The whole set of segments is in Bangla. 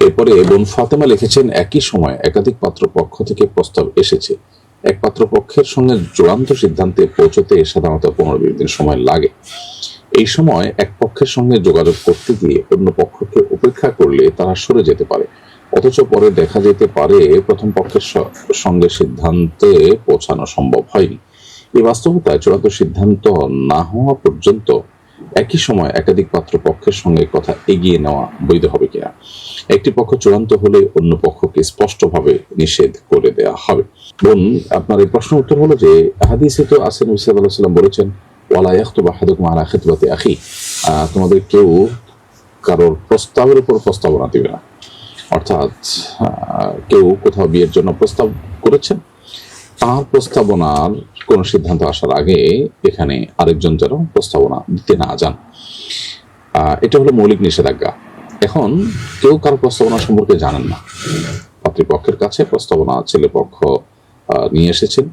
এরপরে বোন ফাতেমা লিখেছেন, একই সময় একাধিক পাত্রপক্ষ থেকে প্রস্তাব এসেছে। এক পাত্রপক্ষের সঙ্গে চূড়ান্ত সিদ্ধান্তে পৌঁছতে সাধারণত 15-20 দিন সময় লাগে। এই সময় এক পক্ষের সঙ্গে যোগাযোগ করতে গিয়ে অন্য পক্ষকে উপেক্ষা করলে তারা সরে যেতে পারে, অথচ পরে দেখা যেতে পারে প্রথম পক্ষের সঙ্গে সিদ্ধান্তে পৌঁছানো সম্ভব হয়নি। এই বাস্তবতায় চূড়ান্ত সিদ্ধান্ত না হওয়া পর্যন্ত একই সময় একাধিক পাত্রপক্ষের সঙ্গে কথা এগিয়ে নেওয়া বৈধ হবে কিনা। একটি পক্ষ চূড়ান্ত হলে অন্য পক্ষকে স্পষ্টভাবে নিষেধ করে দেওয়া হবে। বোন, আপনার এই প্রশ্ন উত্তর হলো যে হাদিসে তো আছে, নবী সাল্লাল্লাহু আলাইহি ওয়াসাল্লাম বলেছেন, ওয়ালা ইয়াখতুব আহাদুকুম আলা খিতবাতি আখি, তোমাদের কেউ কারোর প্রস্তাবের উপর প্রস্তাবনা দিবে না। অর্থাৎ কেউ কোথাও বিয়ের জন্য প্রস্তাব করেছেন, তার প্রস্তাবনার কোন সিদ্ধান্ত আসার আগে এখানে আরেকজন যেন প্রস্তাবনা দিতে না যান। এটা হলো মৌলিক নিষেধাজ্ঞা। এখন কেউ কারো প্রস্তাবনা সম্পর্কে জানেন না, পাত্রীপক্ষের কাছে প্রস্তাবনা ছেলে পক্ষ নিয়ে এসেছেন,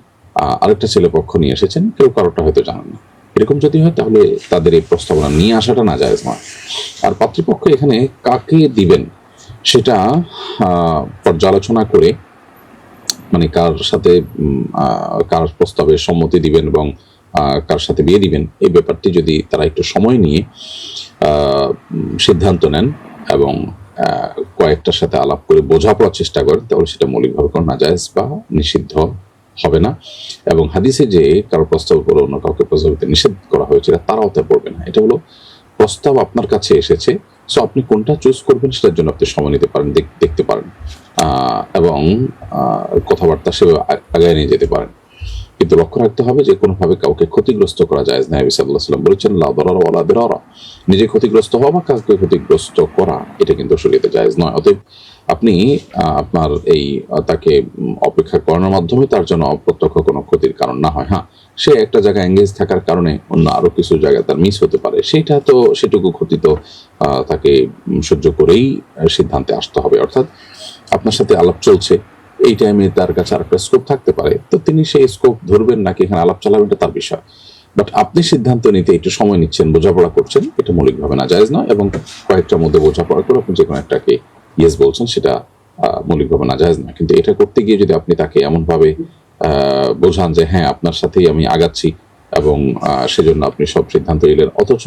আরেকটা ছেলে পক্ষ নিয়ে এসেছেন, কেউ কারোটা হয়তো জানেন না। এরকম যদি হয় তাহলে তাদের এই প্রস্তাবনা নিয়ে আসাটা না জায়েজ নয়। আর পাত্রীপক্ষ এখানে কাকে দিবেন সেটা পর্যালোচনা করে, মানে কার সাথে কার প্রস্তাবে সম্মতি দিবেন এবং কার সাথে বিয়ে দিবেন, এই ব্যাপারটি যদি তারা একটু সময় নিয়ে সিদ্ধান্ত নেন এবং কয়েকটার সাথে আলাপ করে বোঝাপড়ার চেষ্টা করেন, তাহলে সেটা মৌলিকভাবে কোনো নাজায়েজ বা নিষিদ্ধ হবে না। এবং হাদিসে যে কারো প্রস্তাব উপর অন্য কাউকে প্রস্তাব দিতে নিষেধ করা হয়েছে তারা হতে পড়বে না। এটা হলো প্রস্তাব আপনার কাছে এসেছে, সো আপনি কোনটা চুজ করবেন সেটার জন্য আপনি সময় নিতে পারেন, দেখতে পারেন এবং কথাবার্তা সেভাবে আগায় নিয়ে যেতে পারেন। কিন্তু লক্ষ্য রাখতে হবে যে কোনোভাবে কাউকে ক্ষতিগ্রস্ত করা যায় না। নবী সাল্লাল্লাহু আলাইহি ওয়াসাল্লাম বলেছেন, লা দারারা ওয়ালা দিরারা, নিজে ক্ষতিগ্রস্ত হওয়া বা কাউকে ক্ষতিগ্রস্ত করা এটা কিন্তু শরীয়তে জায়েজ নয়। অতএব আপনি আপনার এই তাকে অপেক্ষা করানোর মাধ্যমে তার জন্য অপ্রত্যক্ষ কোনো ক্ষতির কারণ না হয়। হ্যাঁ, সে একটা জায়গায় এঙ্গেজ থাকার কারণে অন্য আরো কিছু জায়গায় তার মিস হতে পারে, সেটা তো সেটুকু ক্ষতি তো তাকে সহ্য করেই সিদ্ধান্তে আসতে হবে। অর্থাৎ আপনার সাথে আলাপ চলছে, এই টাইমে তার কাছে আরেকটা স্কোপ থাকতে পারে, তো তিনি সেই স্কোপ ধরবেন নাকি এখানে আলাপ চালাবেন এটা তার বিষয়। বাট আপনি সিদ্ধান্ত নিতে একটু সময় নিচ্ছেন, বোঝাপড়া করছেন, এটা মৌলিকভাবে নাজায়েজ নয়। এবং কয়েকটার মধ্যে বোঝাপড়া করে আপনি যে কোনো একটাকে ইয়েস বলছেন, সেটা মৌলিকভাবে নাজায়েজ নয়। কিন্তু এটা করতে গিয়ে যদি আপনি তাকে এমনভাবে বোঝান যে হ্যাঁ আপনার সাথেই আমি আগাচ্ছি এবং সেজন্য আপনি সব সিদ্ধান্ত নিলেন, অথচ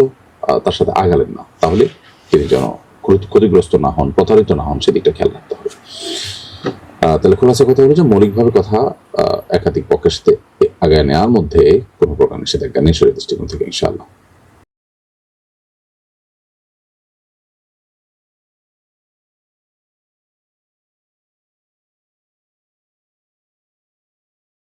তার সাথে আগালেন না, তাহলে তিনি যেন ক্ষতিগ্রস্ত না হন, প্রতারিত না হন, সেদিকটা খেয়াল রাখতে হবে। তাহলে খোলাসা কথা হলো যে মৌলিকভাবে কথা একাধিক পক্ষের সাথে আগায় নেওয়ার মধ্যে কোনো প্রকার নিষেধাজ্ঞা নেই শরীয়তের দৃষ্টিকোণ থেকে, ইনশাআল্লাহ।